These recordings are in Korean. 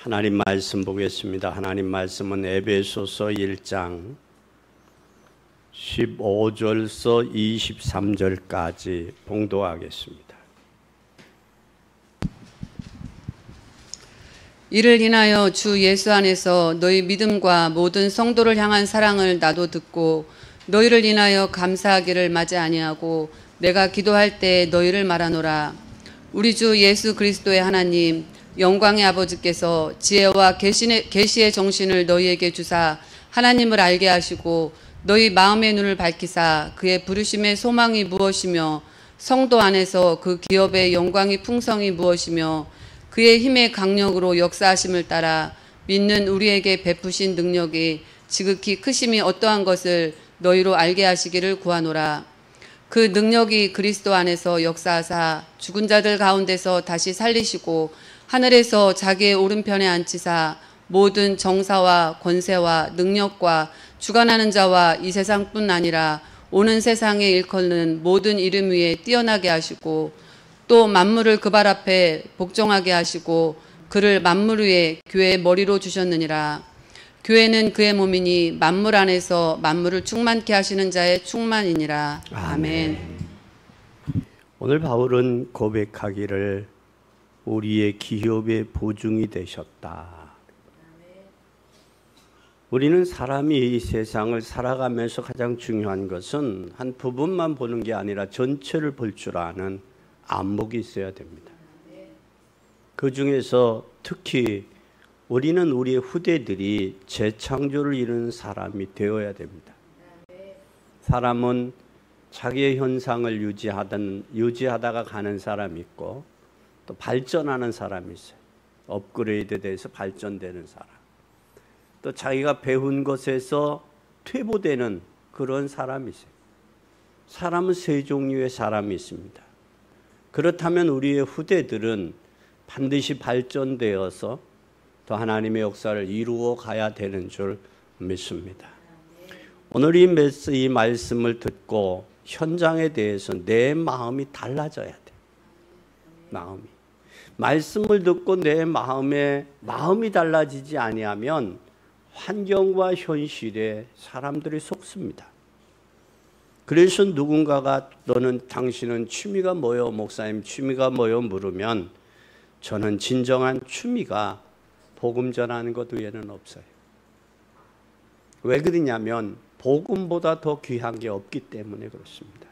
하나님 말씀 보겠습니다. 하나님 말씀은 에베소서 1장 15절서 23절까지 봉독하겠습니다. 이를 인하여 주 예수 안에서 너희 믿음과 모든 성도를 향한 사랑을 나도 듣고 너희를 인하여 감사하기를 마지 아니하고 내가 기도할 때 너희를 말하노라. 우리 주 예수 그리스도의 하나님 영광의 아버지께서 지혜와 계시의 정신을 너희에게 주사 하나님을 알게 하시고 너희 마음의 눈을 밝히사 그의 부르심의 소망이 무엇이며 성도 안에서 그 기업의 영광의 풍성이 무엇이며 그의 힘의 강력으로 역사하심을 따라 믿는 우리에게 베푸신 능력이 지극히 크심이 어떠한 것을 너희로 알게 하시기를 구하노라. 그 능력이 그리스도 안에서 역사하사 죽은 자들 가운데서 다시 살리시고 하늘에서 자기의 오른편에 앉히사 모든 정사와 권세와 능력과 주관하는 자와 이 세상뿐 아니라 오는 세상에 일컫는 모든 이름 위에 뛰어나게 하시고 또 만물을 그 발 앞에 복종하게 하시고 그를 만물 위에 교회의 머리로 주셨느니라. 교회는 그의 몸이니 만물 안에서 만물을 충만케 하시는 자의 충만이니라. 아멘. 오늘 바울은 고백하기를 우리의 기업의 보증이 되셨다. 우리는 사람이 이 세상을 살아가면서 가장 중요한 것은 한 부분만 보는 게 아니라 전체를 볼 줄 아는 안목이 있어야 됩니다. 그 중에서 특히 우리는 우리의 후대들이 재창조를 이루는 사람이 되어야 됩니다. 사람은 자기의 현상을 유지하다가 가는 사람이 있고 또 발전하는 사람이 있어요. 업그레이드돼서 발전되는 사람. 또 자기가 배운 것에서 퇴보되는 그런 사람이 있어요. 사람은 세 종류의 사람이 있습니다. 그렇다면 우리의 후대들은 반드시 발전되어서 또 하나님의 역사를 이루어 가야 되는 줄 믿습니다. 오늘 이 말씀을 듣고 현장에 대해서 내 마음이 달라져야 돼. 말씀을 듣고 내 마음이 달라지지 아니하면 환경과 현실에 사람들이 속습니다. 그래서 누군가가 당신은 취미가 뭐요? 목사님 취미가 뭐요? 물으면 저는 진정한 취미가 복음 전하는 것 외에는 없어요. 왜 그러냐면 복음보다 더 귀한 게 없기 때문에 그렇습니다.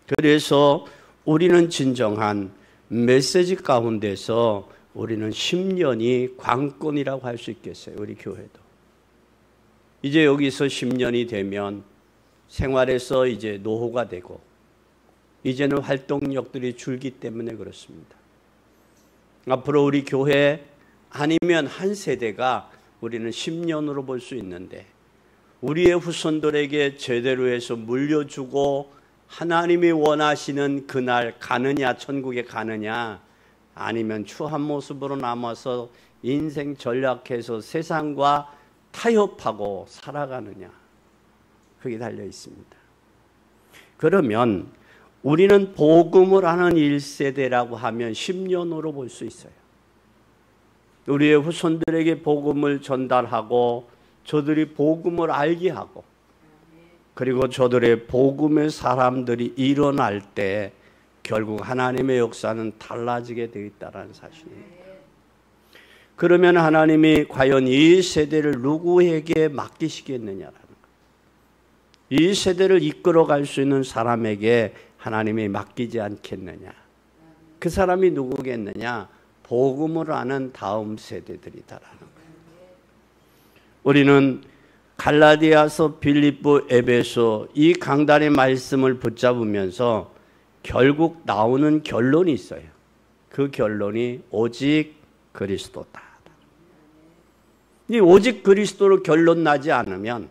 그래서 우리는 진정한 메시지 가운데서 우리는 10년이 관건이라고 할 수 있겠어요. 우리 교회도. 이제 여기서 10년이 되면 생활에서 이제 노후가 되고 이제는 활동력들이 줄기 때문에 그렇습니다. 앞으로 우리 교회 아니면 한 세대가 우리는 10년으로 볼 수 있는데 우리의 후손들에게 제대로 해서 물려주고 하나님이 원하시는 그날 가느냐, 천국에 가느냐, 아니면 추한 모습으로 남아서 인생 전략해서 세상과 타협하고 살아가느냐, 그게 달려 있습니다. 그러면 우리는 복음을 하는 1세대라고 하면 10년으로 볼 수 있어요. 우리의 후손들에게 복음을 전달하고 저들이 복음을 알게 하고 그리고 저들의 복음의 사람들이 일어날 때 결국 하나님의 역사는 달라지게 되어 있다는 사실입니다. 그러면 하나님이 과연 이 세대를 누구에게 맡기시겠느냐라는 거예요. 이 세대를 이끌어갈 수 있는 사람에게 하나님이 맡기지 않겠느냐. 그 사람이 누구겠느냐? 복음을 아는 다음 세대들이다라는 거예요. 우리는 갈라디아서, 빌립보, 에베소 이 강단의 말씀을 붙잡으면서 결국 나오는 결론이 있어요. 그 결론이 오직 그리스도다. 이 오직 그리스도로 결론 나지 않으면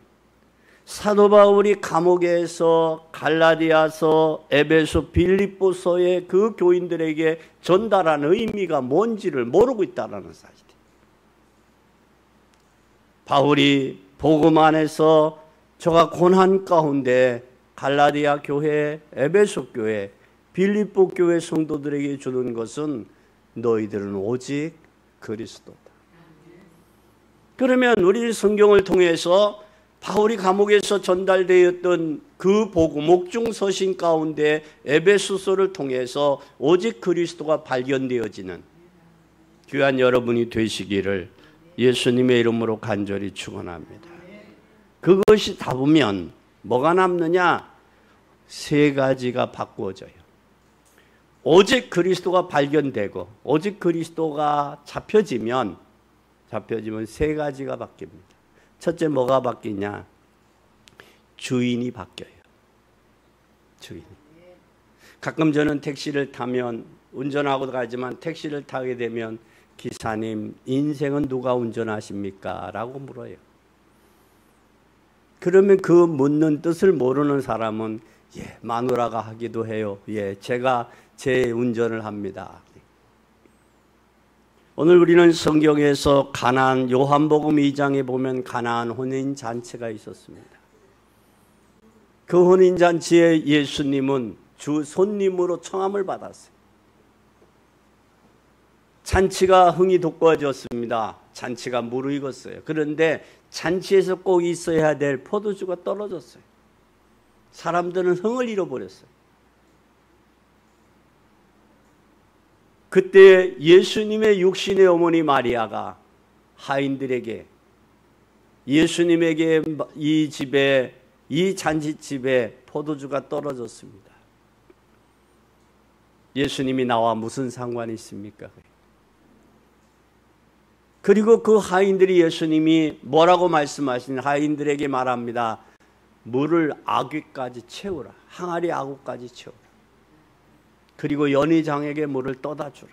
사도 바울이 감옥에서 갈라디아서, 에베소, 빌립보서의 그 교인들에게 전달한 의미가 뭔지를 모르고 있다는 사실이에요. 바울이 복음 안에서 저가 고난 가운데 갈라디아 교회, 에베소 교회, 빌립보 교회 성도들에게 주는 것은 너희들은 오직 그리스도다. 그러면 우리 성경을 통해서 바울이 감옥에서 전달되었던 그 복음, 옥중서신 가운데 에베소서를 통해서 오직 그리스도가 발견되어지는 귀한 여러분이 되시기를 예수님의 이름으로 간절히 축원합니다. 그것이 답으면 뭐가 남느냐? 세 가지가 바꾸어져요. 오직 그리스도가 발견되고 오직 그리스도가 잡혀지면 세 가지가 바뀝니다. 첫째 뭐가 바뀌냐? 주인이 바뀌어요. 주인. 가끔 저는 택시를 타면 운전하고 가지만 택시를 타게 되면 기사님, 인생은 누가 운전하십니까? 라고 물어요. 그러면 그 묻는 뜻을 모르는 사람은 예, 마누라가 하기도 해요. 예, 제가 제 운전을 합니다. 오늘 우리는 성경에서 가나안, 요한복음 2장에 보면 가나안 혼인잔치가 있었습니다. 그 혼인잔치에 예수님은 주 손님으로 청함을 받았어요. 잔치가 흥이 돋구어졌습니다. 잔치가 무르익었어요. 그런데 잔치에서 꼭 있어야 될 포도주가 떨어졌어요. 사람들은 흥을 잃어버렸어요. 그때 예수님의 육신의 어머니 마리아가 하인들에게 예수님에게 이 집에, 이 잔치집에 포도주가 떨어졌습니다. 예수님이 나와 무슨 상관이 있습니까? 그리고 그 하인들이 예수님이 뭐라고 말씀하신 하인들에게 말합니다. 물을 아귀까지 채우라. 항아리 아구까지 채우라. 그리고 연회장에게 물을 떠다 주라.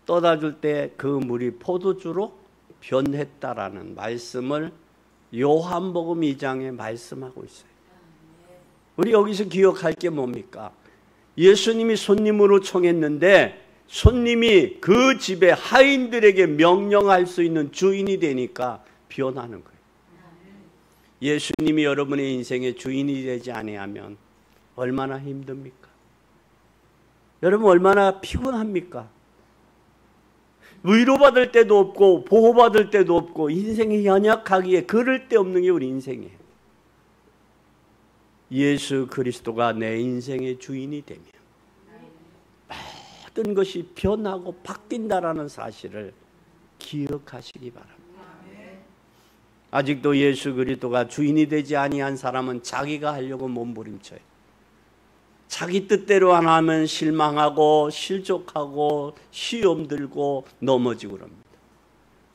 떠다 줄 때 그 물이 포도주로 변했다라는 말씀을 요한복음 2장에 말씀하고 있어요. 우리 여기서 기억할 게 뭡니까? 예수님이 손님으로 청했는데 손님이 그 집에 하인들에게 명령할 수 있는 주인이 되니까 변하는 거예요. 예수님이 여러분의 인생의 주인이 되지 아니하면 얼마나 힘듭니까? 여러분 얼마나 피곤합니까? 위로받을 때도 없고 보호받을 때도 없고 인생이 연약하기에 그럴 데 없는 게 우리 인생이에요. 예수 그리스도가 내 인생의 주인이 되면 모든 것이 변하고 바뀐다라는 사실을 기억하시기 바랍니다. 아직도 예수 그리스도가 주인이 되지 아니한 사람은 자기가 하려고 몸부림쳐요. 자기 뜻대로 안 하면 실망하고 실족하고 시험 들고 넘어지고 그럽니다.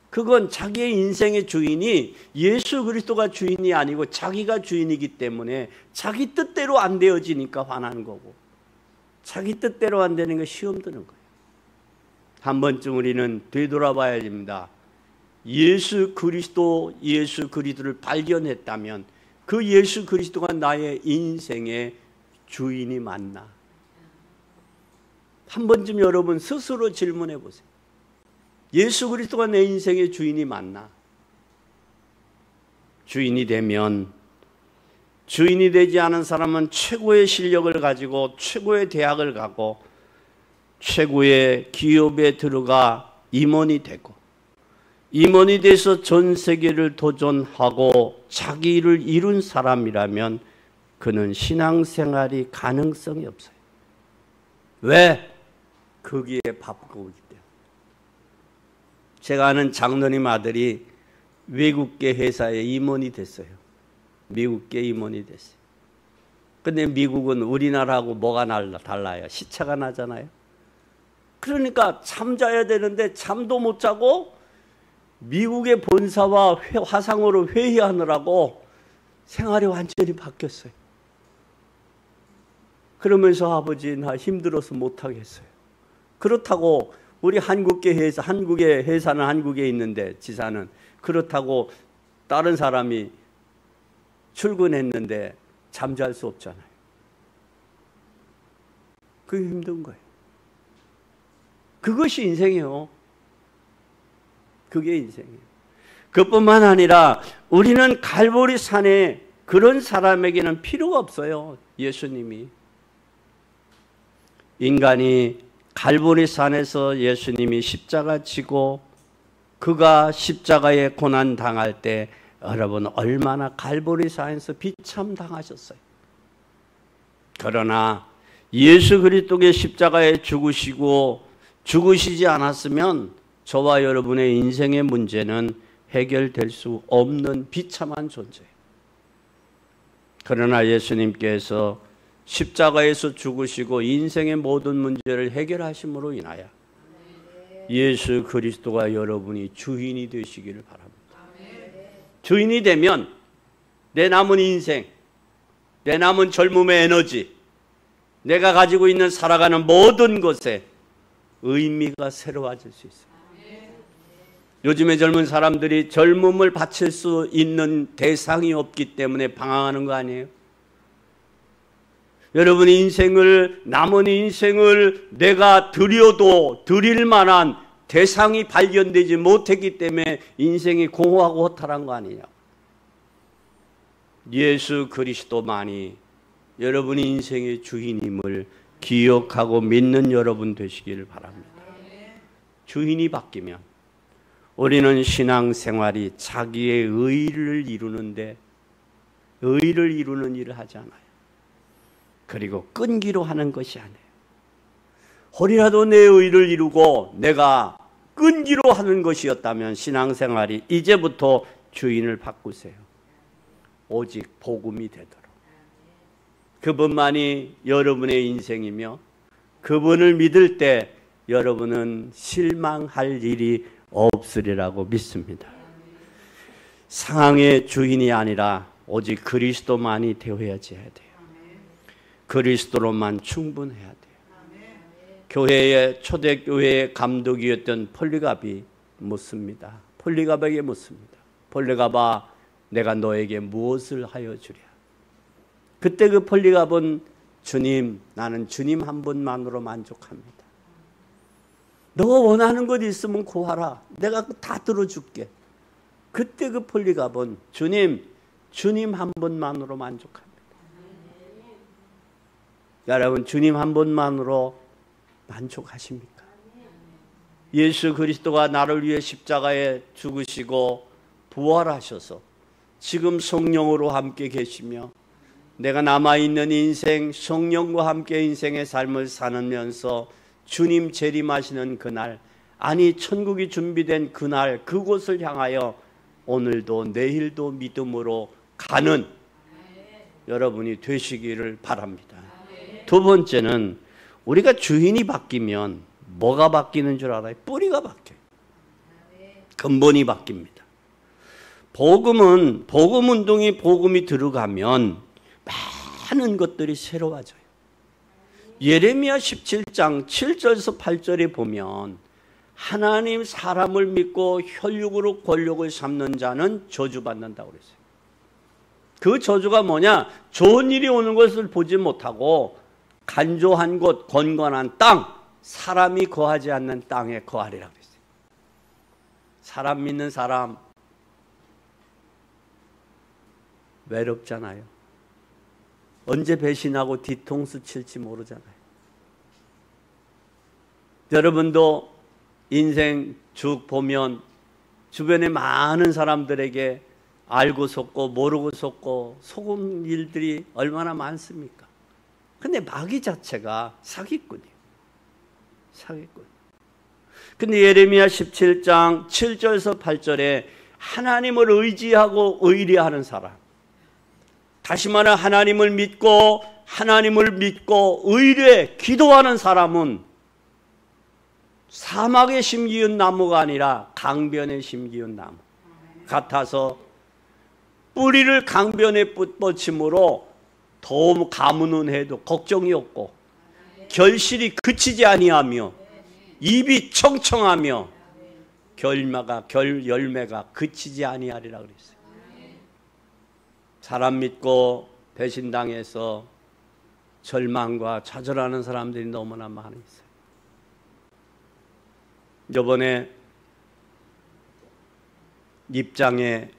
그건 자기의 인생의 주인이 예수 그리스도가 주인이 아니고 자기가 주인이기 때문에 자기 뜻대로 안 되어지니까 화나는 거고 자기 뜻대로 안 되는 거 시험 드는 거예요. 한 번쯤 우리는 되돌아봐야 됩니다. 예수 그리스도를 발견했다면 그 예수 그리스도가 나의 인생의 주인이 맞나? 한 번쯤 여러분 스스로 질문해 보세요. 예수 그리스도가 내 인생의 주인이 맞나? 주인이 되면 주인이 되지 않은 사람은 최고의 실력을 가지고 최고의 대학을 가고 최고의 기업에 들어가 임원이 되고 임원이 돼서 전 세계를 도전하고 자기 일을 이룬 사람이라면 그는 신앙생활이 가능성이 없어요. 왜? 거기에 바쁘기 때문에. 제가 아는 장로님 아들이 외국계 회사에 임원이 됐어요. 미국계 임원이 됐어요. 근데 미국은 우리나라하고 뭐가 달라요? 시차가 나잖아요. 그러니까 잠자야 되는데 잠도 못 자고 미국의 본사와 화상으로 회의하느라고 생활이 완전히 바뀌었어요. 그러면서 아버지 나 힘들어서 못하겠어요. 그렇다고 우리 한국계 회사, 한국의 회사는 한국에 있는데 지사는 그렇다고 다른 사람이 출근했는데 잠잘 수 없잖아요. 그게 힘든 거예요. 그것이 인생이에요. 그게 인생이에요. 그뿐만 아니라 우리는 갈보리 산에 그런 사람에게는 필요가 없어요. 예수님이. 인간이 갈보리 산에서 예수님이 십자가 지고 그가 십자가에 고난 당할 때 여러분 얼마나 갈보리 산에서 비참 당하셨어요. 그러나 예수 그리스도의 십자가에 죽으시지 않았으면 저와 여러분의 인생의 문제는 해결될 수 없는 비참한 존재예요. 그러나 예수님께서 십자가에서 죽으시고 인생의 모든 문제를 해결하심으로 인하여 예수 그리스도가 여러분이 주인이 되시기를 바랍니다. 주인이 되면 내 남은 인생, 내 남은 젊음의 에너지, 내가 가지고 있는 살아가는 모든 것에 의미가 새로워질 수 있어요. 요즘의 젊은 사람들이 젊음을 바칠 수 있는 대상이 없기 때문에 방황하는 거 아니에요? 여러분의 남은 인생을 내가 드려도 드릴 만한 대상이 발견되지 못했기 때문에 인생이 공허하고 허탈한 거 아니냐? 예수 그리스도만이 여러분의 인생의 주인임을 기억하고 믿는 여러분 되시기를 바랍니다. 주인이 바뀌면 우리는 신앙생활이 자기의 의를 이루는데 의를 이루는 일을 하지 않아요. 그리고 끈기로 하는 것이 아니에요. 혹이라도 내 의를 이루고 내가 끈기로 하는 것이었다면 신앙생활이 이제부터 주인을 바꾸세요. 오직 복음이 되도록. 그분만이 여러분의 인생이며 그분을 믿을 때 여러분은 실망할 일이 없으리라고 믿습니다. 상황의 주인이 아니라 오직 그리스도만이 되어야지 해야 돼요. 그리스도로만 충분해야 돼요. 교회의 초대교회의 감독이었던 폴리갑이 묻습니다. 폴리갑에게 묻습니다. 폴리갑아, 내가 너에게 무엇을 하여 주랴? 그때 그 폴리갑은 주님, 나는 주님 한 분만으로 만족합니다. 너가 원하는 것 있으면 구하라. 내가 다 들어줄게. 그때 그 폴리갑은 주님 한 분만으로 만족합니다. 여러분, 주님 한 분만으로 만족하십니까? 예수 그리스도가 나를 위해 십자가에 죽으시고 부활하셔서 지금 성령으로 함께 계시며 내가 남아있는 인생 성령과 함께 인생의 삶을 살면서 주님 재림하시는 그날, 아니 천국이 준비된 그날, 그곳을 향하여 오늘도 내일도 믿음으로 가는 여러분이 되시기를 바랍니다. 두 번째는 우리가 주인이 바뀌면 뭐가 바뀌는 줄 알아요? 뿌리가 바뀌어요. 근본이 바뀝니다. 복음이 들어가면 많은 것들이 새로워져요. 예레미야 17장 7절에서 8절에 보면 하나님 사람을 믿고 혈육으로 권력을 삼는 자는 저주받는다고 그랬어요. 그 저주가 뭐냐? 좋은 일이 오는 것을 보지 못하고 간조한 곳, 건건한 땅, 사람이 거하지 않는 땅에 거하리라고 그랬어요. 사람 믿는 사람 외롭잖아요. 언제 배신하고 뒤통수 칠지 모르잖아요. 여러분도 인생 쭉 보면 주변에 많은 사람들에게 알고 속고 모르고 속고 속은 일들이 얼마나 많습니까? 근데 마귀 자체가 사기꾼이에요. 사기꾼. 근데 예레미야 17장 7절에서 8절에 하나님을 의지하고 의뢰하는 사람, 다시 말해 하나님을 믿고 의뢰 기도하는 사람은 사막에 심기운 나무가 아니라 강변에 심기운 나무 같아서 뿌리를 강변에 뻗침으로 더 가무는 해도 걱정이 없고 결실이 그치지 아니하며 입이 청청하며 열매가 그치지 아니하리라 그랬어요. 사람 믿고 배신당해서 절망과 좌절하는 사람들이 너무나 많이 있어요. 이번에 입장에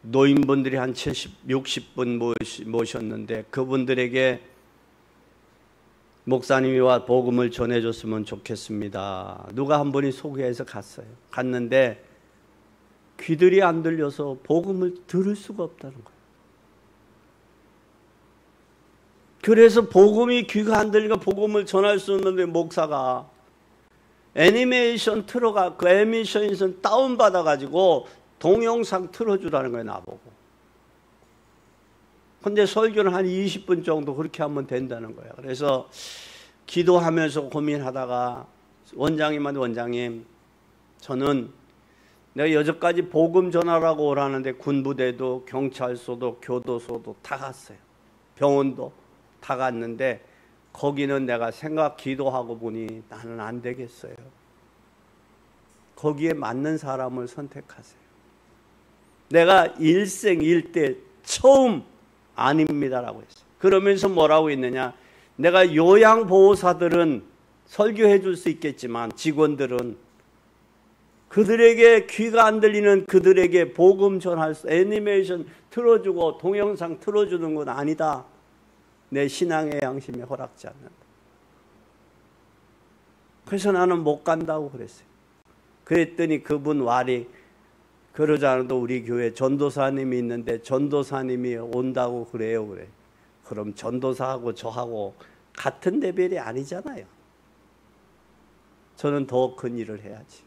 노인분들이 한 70, 60분 모셨는데 그분들에게 목사님이 와 복음을 전해줬으면 좋겠습니다. 누가 한 분이 소개해서 갔어요. 갔는데 귀들이 안 들려서 복음을 들을 수가 없다는 거예요. 그래서 복음이 귀가 안 들리니까 복음을 전할 수 없는데 목사가 애니메이션 틀어가 그 애니메이션 다운받아가지고 동영상 틀어주라는 거예요. 나보고. 근데 설교는 한 20분 정도 그렇게 하면 된다는 거예요. 그래서 기도하면서 고민하다가 원장님한테 원장님 저는 내가 여기까지 복음 전하라고 오라는데 군부대도 경찰서도 교도소도 다 갔어요. 병원도 다 갔는데 거기는 내가 생각 기도하고 보니 나는 안 되겠어요. 거기에 맞는 사람을 선택하세요. 내가 일생일대 처음 아닙니다라고 했어요. 그러면서 뭐라고 했느냐, 내가 요양보호사들은 설교해 줄 수 있겠지만 직원들은 그들에게 귀가 안 들리는 그들에게 복음 전할 수, 애니메이션 틀어주고 동영상 틀어주는 건 아니다. 내 신앙의 양심에 허락지 않는다. 그래서 나는 못 간다고 그랬어요. 그랬더니 그분 말이 그러지 않아도 우리 교회 전도사님이 있는데 전도사님이 온다고 그래요. 그래. 그럼 전도사하고 저하고 같은 레벨이 아니잖아요. 저는 더 큰 일을 해야지.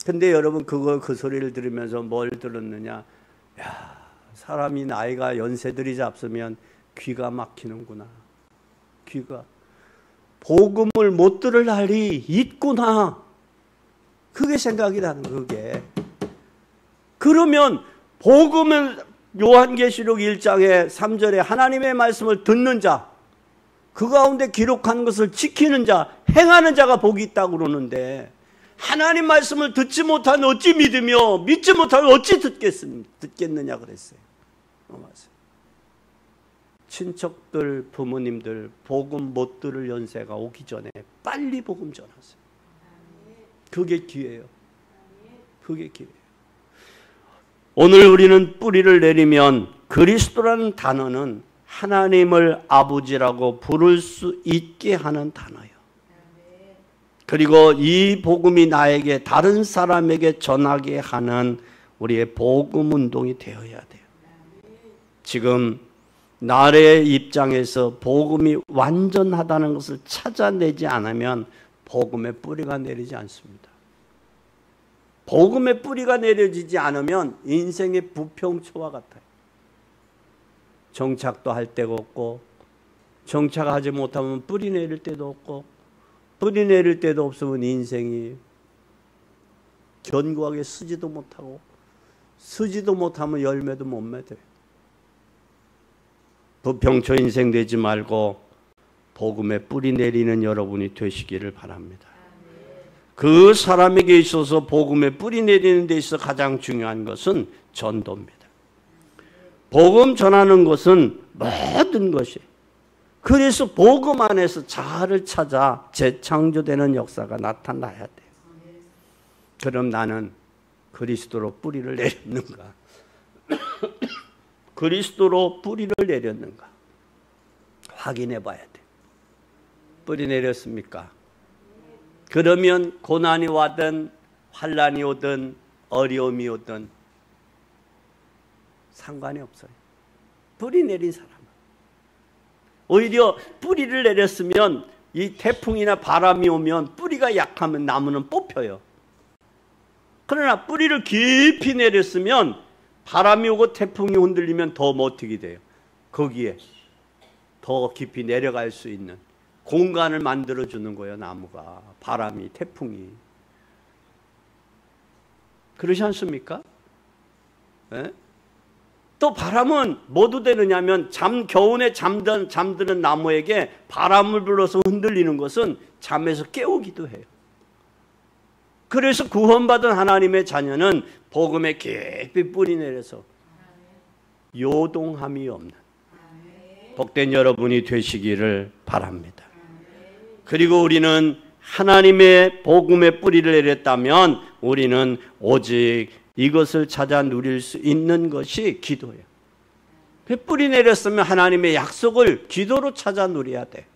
근데 여러분 그 소리를 들으면서 뭘 들었느냐. 야, 사람이 나이가 연세들이 잡수면 귀가 막히는구나. 귀가. 복음을 못 들을 날이 있구나. 그게 생각이 나는 그게. 그러면 복음은 요한계시록 1장에 3절에 하나님의 말씀을 듣는 자, 그 가운데 기록한 것을 지키는 자, 행하는 자가 복이 있다고 그러는데 하나님 말씀을 듣지 못하면 어찌 믿으며 믿지 못하면 어찌 듣겠느냐 그랬어요. 맞아요. 친척들, 부모님들 복음 못 들을 연세가 오기 전에 빨리 복음 전하세요. 그게 기회예요. 그게 기회예요. 오늘 우리는 뿌리를 내리면 그리스도라는 단어는 하나님을 아버지라고 부를 수 있게 하는 단어예요. 그리고 이 복음이 나에게 다른 사람에게 전하게 하는 우리의 복음 운동이 되어야 돼요. 지금 나의 입장에서 복음이 완전하다는 것을 찾아내지 않으면 복음의 뿌리가 내리지 않습니다. 복음의 뿌리가 내려지지 않으면 인생의 부평초와 같아요. 정착도 할 데가 없고 정착하지 못하면 뿌리 내릴 때도 없고 뿌리 내릴 때도 없으면 인생이 견고하게 쓰지도 못하고 쓰지도 못하면 열매도 못 맺어요. 부평초 인생 되지 말고 복음의 뿌리 내리는 여러분이 되시기를 바랍니다. 그 사람에게 있어서 복음의 뿌리 내리는 데 있어서 가장 중요한 것은 전도입니다. 복음 전하는 것은 모든 것이. 그래서 복음 안에서 자아를 찾아 재창조되는 역사가 나타나야 돼요. 그럼 나는 그리스도로 뿌리를 내렸는가? 그리스도로 뿌리를 내렸는가? 확인해 봐야 돼요. 뿌리 내렸습니까? 그러면 고난이 와든 환난이 오든 어려움이 오든 상관이 없어요. 뿌리 내린 사람은. 오히려 뿌리를 내렸으면 이 태풍이나 바람이 오면 뿌리가 약하면 나무는 뽑혀요. 그러나 뿌리를 깊이 내렸으면 바람이 오고 태풍이 흔들리면 더 어떻게 돼요? 거기에 더 깊이 내려갈 수 있는 공간을 만들어주는 거예요. 나무가, 바람이, 태풍이. 그러지 않습니까? 네? 또 바람은 뭐도 되느냐면 겨우내 잠드는 나무에게 바람을 불어서 흔들리는 것은 잠에서 깨우기도 해요. 그래서 구원받은 하나님의 자녀는 복음에 깊이 뿌리 내려서 요동함이 없는 복된 여러분이 되시기를 바랍니다. 그리고 우리는 하나님의 복음의 뿌리를 내렸다면 우리는 오직 이것을 찾아 누릴 수 있는 것이 기도예요. 뿌리 내렸으면 하나님의 약속을 기도로 찾아 누려야 돼.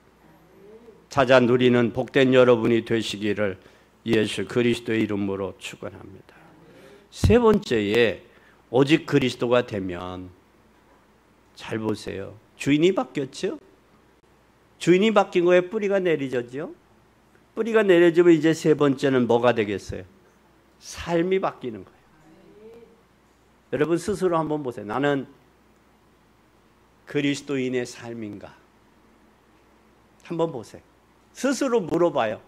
찾아 누리는 복된 여러분이 되시기를 예수 그리스도의 이름으로 축원합니다. 세 번째에 오직 그리스도가 되면, 잘 보세요. 주인이 바뀌었죠? 주인이 바뀐 거에 뿌리가 내리졌죠? 뿌리가 내려지면 이제 세 번째는 뭐가 되겠어요? 삶이 바뀌는 거예요. 여러분 스스로 한번 보세요. 나는 그리스도인의 삶인가? 한번 보세요. 스스로 물어봐요.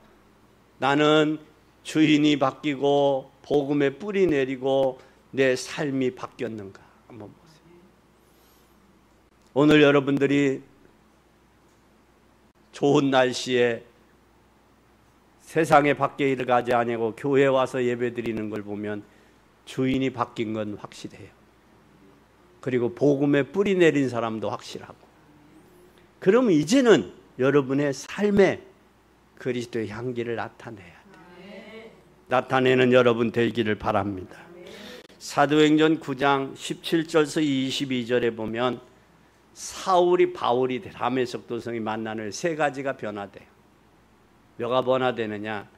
나는 주인이 바뀌고 복음에 뿌리 내리고 내 삶이 바뀌었는가? 한번 보세요. 오늘 여러분들이 좋은 날씨에 세상에 밖에 일을 가지 아니하고 교회에 와서 예배 드리는 걸 보면 주인이 바뀐 건 확실해요. 그리고 복음에 뿌리 내린 사람도 확실하고. 그러면 이제는 여러분의 삶에 그리스도의 향기를 나타내야 돼요. 나타내는 여러분 되기를 바랍니다. 사도행전 9장 17절에서 22절에 보면 사울이 바울이 다메섹 도성이 만나는 세 가지가 변화돼요. 뭐가 변화되느냐?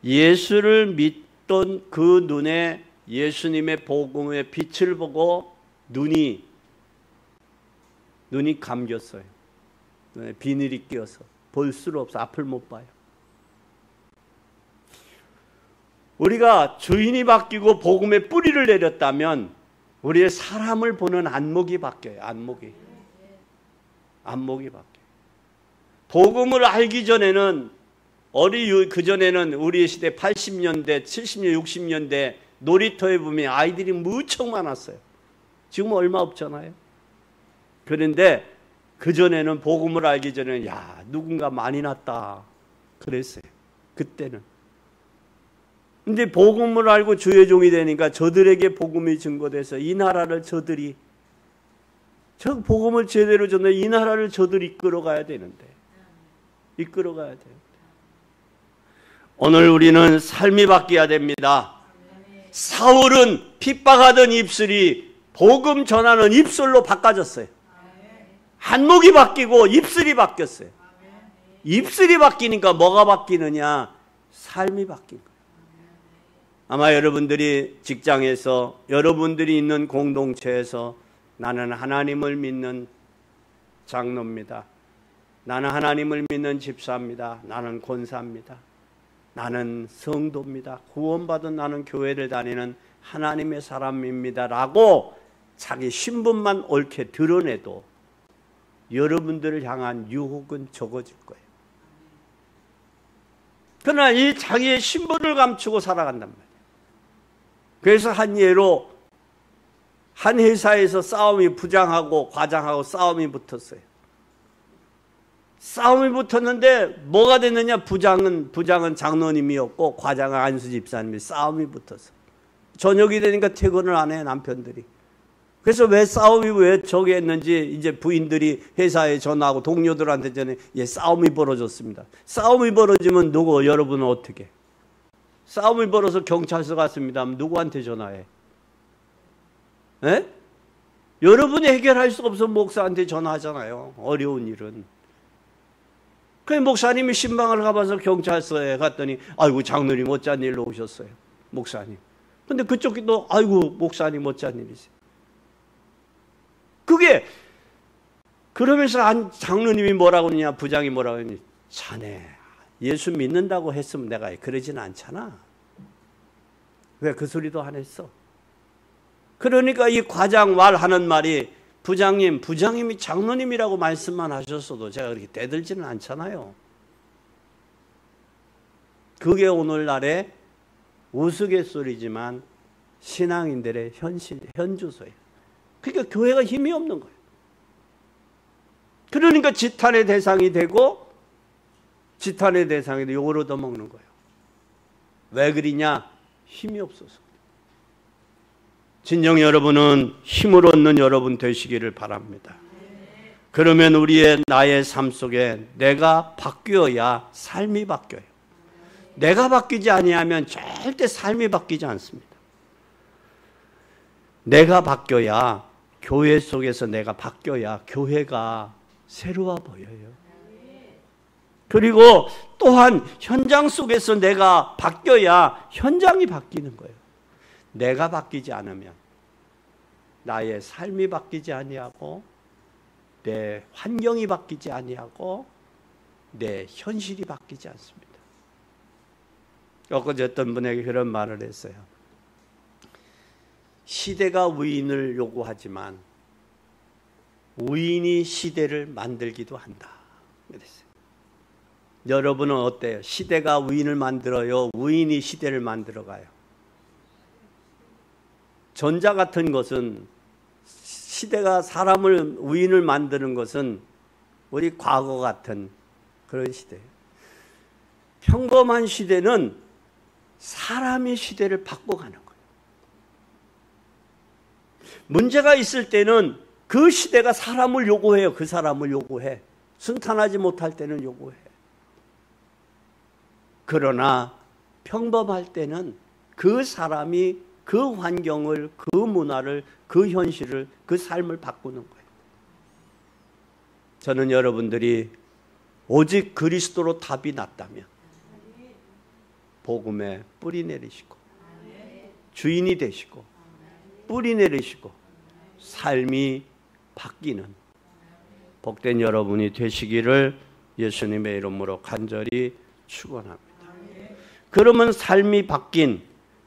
예수를 믿던 그 눈에 예수님의 복음의 빛을 보고 눈이 감겼어요. 눈에 비늘이 끼어서 볼 수가 없어. 앞을 못 봐요. 우리가 주인이 바뀌고 복음의 뿌리를 내렸다면 우리의 사람을 보는 안목이 바뀌어요. 안목이 바뀌어요. 복음을 알기 전에는 그전에는 우리 시대 80년대, 70년대, 60년대 놀이터에 보면 아이들이 무척 많았어요. 지금 얼마 없잖아요. 그런데 그전에는 복음을 알기 전에는 야, 누군가 많이 났다 그랬어요. 그때는. 근데 복음을 알고 주의 종이 되니까 저들에게 복음이 증거돼서 이 나라를 저들이, 저 복음을 제대로 전해 이 나라를 저들이 이끌어가야 되는데. 오늘 우리는 삶이 바뀌어야 됩니다. 사울은 핍박하던 입술이 복음 전하는 입술로 바꿔졌어요. 안목이 바뀌고 입술이 바뀌었어요. 입술이 바뀌니까 뭐가 바뀌느냐? 삶이 바뀐 거예요. 아마 여러분들이 직장에서, 여러분들이 있는 공동체에서 나는 하나님을 믿는 장로입니다. 나는 하나님을 믿는 집사입니다. 나는 권사입니다. 나는 성도입니다. 구원받은 나는 교회를 다니는 하나님의 사람입니다. 라고 자기 신분만 옳게 드러내도 여러분들을 향한 유혹은 적어질 거예요. 그러나 이 자기의 신분을 감추고 살아간단 말이에요. 그래서 한 예로 한 회사에서 싸움이 부장하고 과장하고 싸움이 붙었어요. 싸움이 붙었는데 뭐가 됐느냐? 부장은 장로님이었고 과장은 안수 집사님이 싸움이 붙었어. 저녁이 되니까 퇴근을 안 해요, 남편들이. 그래서 왜 싸움이 왜 저기 했는지 이제 부인들이 회사에 전화하고 동료들한테 전해, 예, 싸움이 벌어졌습니다. 싸움이 벌어지면 여러분은 어떻게? 싸움이 벌어서 경찰서 갔습니다 하면 누구한테 전화해? 에? 여러분이 해결할 수 없어 목사한테 전화하잖아요. 어려운 일은. 그 목사님이 신방을 가봐서 경찰서에 갔더니 아이고 장로님 어쩐 일로 오셨어요. 목사님. 근데 그쪽도 아이고 목사님 어쩐 일이세요. 그게 그러면서 장로님이 뭐라고 하느냐, 부장이 뭐라고 하느냐, 자네 예수 믿는다고 했으면 내가 그러지는 않잖아. 왜 그 소리도 안 했어? 그러니까 이 과장 말하는 말이 부장님이 장로님이라고 말씀만 하셨어도 제가 그렇게 대들지는 않잖아요. 그게 오늘날의 우스갯소리지만 신앙인들의 현주소예요. 그러니까 교회가 힘이 없는 거예요. 그러니까 지탄의 대상이 되고 욕을 얻어먹는 거예요. 왜 그러냐? 힘이 없어서. 진정 여러분은 힘을 얻는 여러분 되시기를 바랍니다. 그러면 나의 삶 속에 내가 바뀌어야 삶이 바뀌어요. 내가 바뀌지 아니하면 절대 삶이 바뀌지 않습니다. 내가 바뀌어야, 교회 속에서 내가 바뀌어야 교회가 새로워 보여요. 그리고 또한 현장 속에서 내가 바뀌어야 현장이 바뀌는 거예요. 내가 바뀌지 않으면 나의 삶이 바뀌지 아니하고 내 환경이 바뀌지 아니하고 내 현실이 바뀌지 않습니다. 엊그제 어떤 분에게 그런 말을 했어요. 시대가 위인을 요구하지만 위인이 시대를 만들기도 한다. 그랬어요. 여러분은 어때요? 시대가 위인을 만들어요? 위인이 시대를 만들어가요? 전자 같은 것은 시대가 사람을 위인을 만드는 것은 우리 과거 같은 그런 시대예요. 평범한 시대는 사람이 시대를 바꿔가는 거예요. 문제가 있을 때는 그 시대가 사람을 요구해요. 그 사람을 요구해. 순탄하지 못할 때는 요구해. 그러나 평범할 때는 그 사람이 그 환경을, 그 문화를, 그 현실을, 그 삶을 바꾸는 거예요. 저는 여러분들이 오직 그리스도로 답이 났다면 복음에 뿌리 내리시고 주인이 되시고 뿌리 내리시고 삶이 바뀌는 복된 여러분이 되시기를 예수님의 이름으로 간절히 축원합니다. 그러면 삶이 바뀐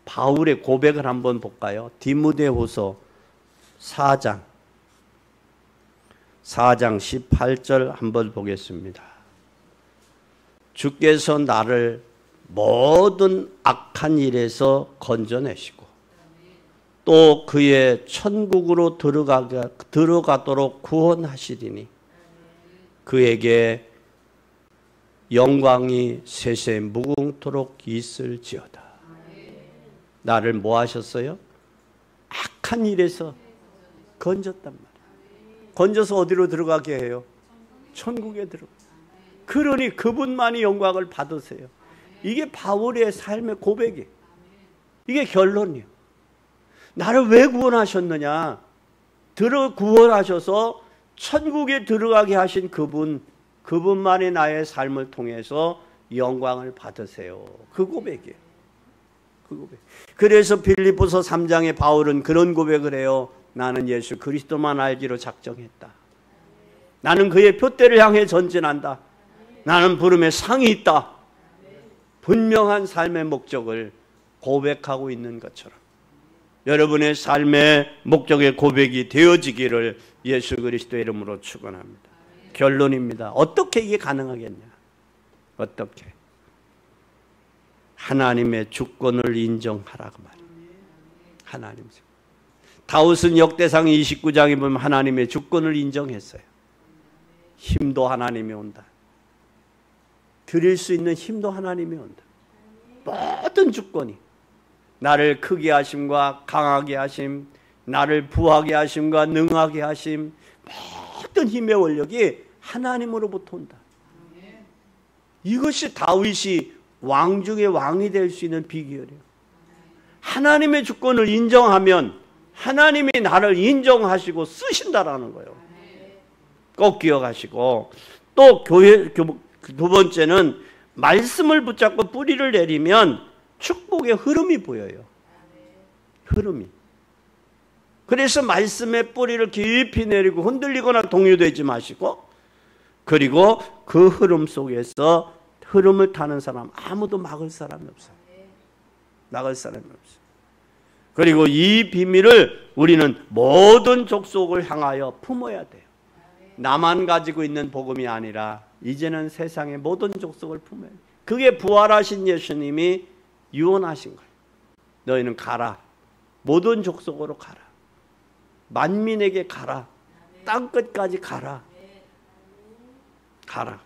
바울의 고백을 한번 볼까요? 디모데후서 4장 18절 한번 보겠습니다. 주께서 나를 모든 악한 일에서 건져내시고 또 그의 천국으로 들어가도록 구원하시리니 그에게 영광이 세세 무궁토록 있을지어다. 나를 뭐 하셨어요? 악한 일에서 건졌단 말이에요. 건져서 어디로 들어가게 해요? 천국에 들어가. 그러니 그분만이 영광을 받으세요. 이게 바울의 삶의 고백이에요. 이게 결론이에요. 나를 왜 구원하셨느냐? 구원하셔서 천국에 들어가게 하신 그분만이 나의 삶을 통해서 영광을 받으세요. 그 고백이에요. 그 고백. 그래서 빌립보서 3장에 바울은 그런 고백을 해요. 나는 예수 그리스도만 알기로 작정했다. 나는 그의 표대를 향해 전진한다. 나는 부름에 상이 있다. 분명한 삶의 목적을 고백하고 있는 것처럼 여러분의 삶의 목적의 고백이 되어지기를 예수 그리스도의 이름으로 축원합니다. 결론입니다. 어떻게 이게 가능하겠냐? 어떻게? 하나님의 주권을 인정하라고 말이에요. 하나님. 다윗은 역대상 29장에 보면 하나님의 주권을 인정했어요. 힘도 하나님이 온다. 드릴 수 있는 힘도 하나님이 온다. 모든 주권이 나를 크게 하심과 강하게 하심, 나를 부하게 하심과 능하게 하심, 모든 힘의 원력이 하나님으로부터 온다. 이것이 다윗이 왕 중에 왕이 될 수 있는 비결이에요. 하나님의 주권을 인정하면 하나님이 나를 인정하시고 쓰신다라는 거예요. 꼭 기억하시고, 또 두 번째는 말씀을 붙잡고 뿌리를 내리면 축복의 흐름이 보여요. 흐름이. 그래서 말씀의 뿌리를 깊이 내리고 흔들리거나 동요되지 마시고, 그리고 그 흐름 속에서 흐름을 타는 사람 아무도 막을 사람이 없어요. 막을 사람이 없어요. 그리고 이 비밀을 우리는 모든 족속을 향하여 품어야 돼요. 나만 가지고 있는 복음이 아니라 이제는 세상의 모든 족속을 품어야 돼요. 그게 부활하신 예수님이 유언하신 거예요. 너희는 가라. 모든 족속으로 가라. 만민에게 가라. 땅끝까지 가라. 가라.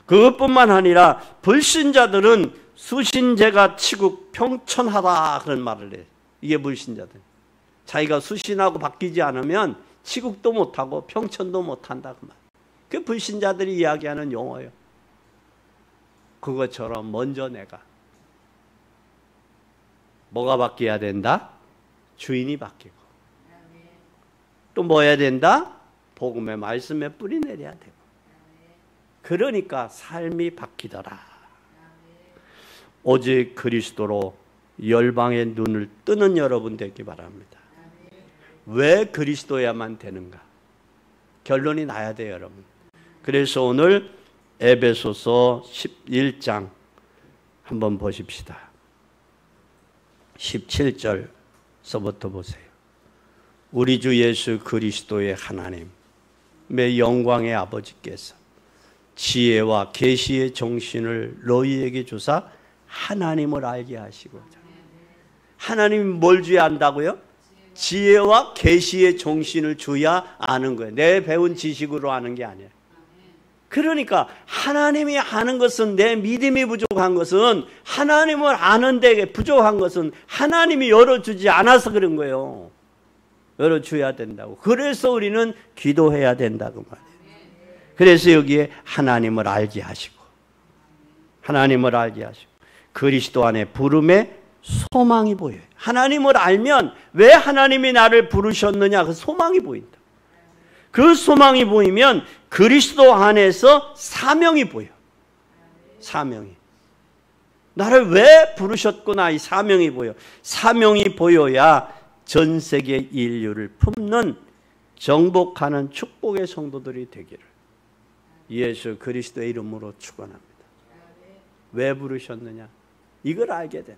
그것뿐만 아니라 불신자들은 수신제가 치국 평천하다 그런 말을 해요. 이게 불신자들. 자기가 수신하고 바뀌지 않으면 치국도 못하고 평천도 못한다 그 말. 그 불신자들이 이야기하는 용어예요. 그것처럼 먼저 내가 뭐가 바뀌어야 된다? 주인이 바뀌고 또 뭐 해야 된다? 복음의 말씀에 뿌리 내려야 되고 그러니까 삶이 바뀌더라. 오직 그리스도로 열방의 눈을 뜨는 여러분 되기 바랍니다. 왜 그리스도야만 되는가? 결론이 나야 돼요, 여러분. 그래서 오늘 에베소서 11장 한번 보십시다. 17절서부터 보세요. 우리 주 예수 그리스도의 하나님의 영광의 아버지께서 지혜와 계시의 정신을 너희에게 주사 하나님을 알게 하시고자. 하나님이 뭘 줘야 한다고요? 지혜와 계시의 정신을 줘야 아는 거예요. 내 배운 지식으로 아는 게 아니에요. 그러니까 하나님이 아는 것은, 내 믿음이 부족한 것은, 하나님을 아는 데 부족한 것은 하나님이 열어주지 않아서 그런 거예요. 열어줘야 된다고. 그래서 우리는 기도해야 된다고 말해요. 그래서 여기에 하나님을 알게 하시고, 하나님을 알게 하시고, 그리스도 안에 부름의 소망이 보여요. 하나님을 알면 왜 하나님이 나를 부르셨느냐, 그 소망이 보인다. 그 소망이 보이면 그리스도 안에서 사명이 보여. 사명이. 나를 왜 부르셨구나, 이 사명이 보여. 사명이 보여야 전 세계 인류를 품는 정복하는 축복의 성도들이 되기를 예수 그리스도의 이름으로 축원합니다. 왜 부르셨느냐? 이걸 알게 된.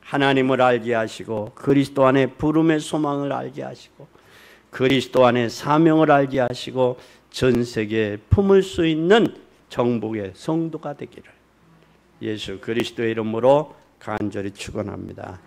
하나님을 알게 하시고, 그리스도 안에 부름의 소망을 알게 하시고, 그리스도 안에 사명을 알게 하시고, 전 세계에 품을 수 있는 정복의 성도가 되기를 예수 그리스도의 이름으로 간절히 축원합니다.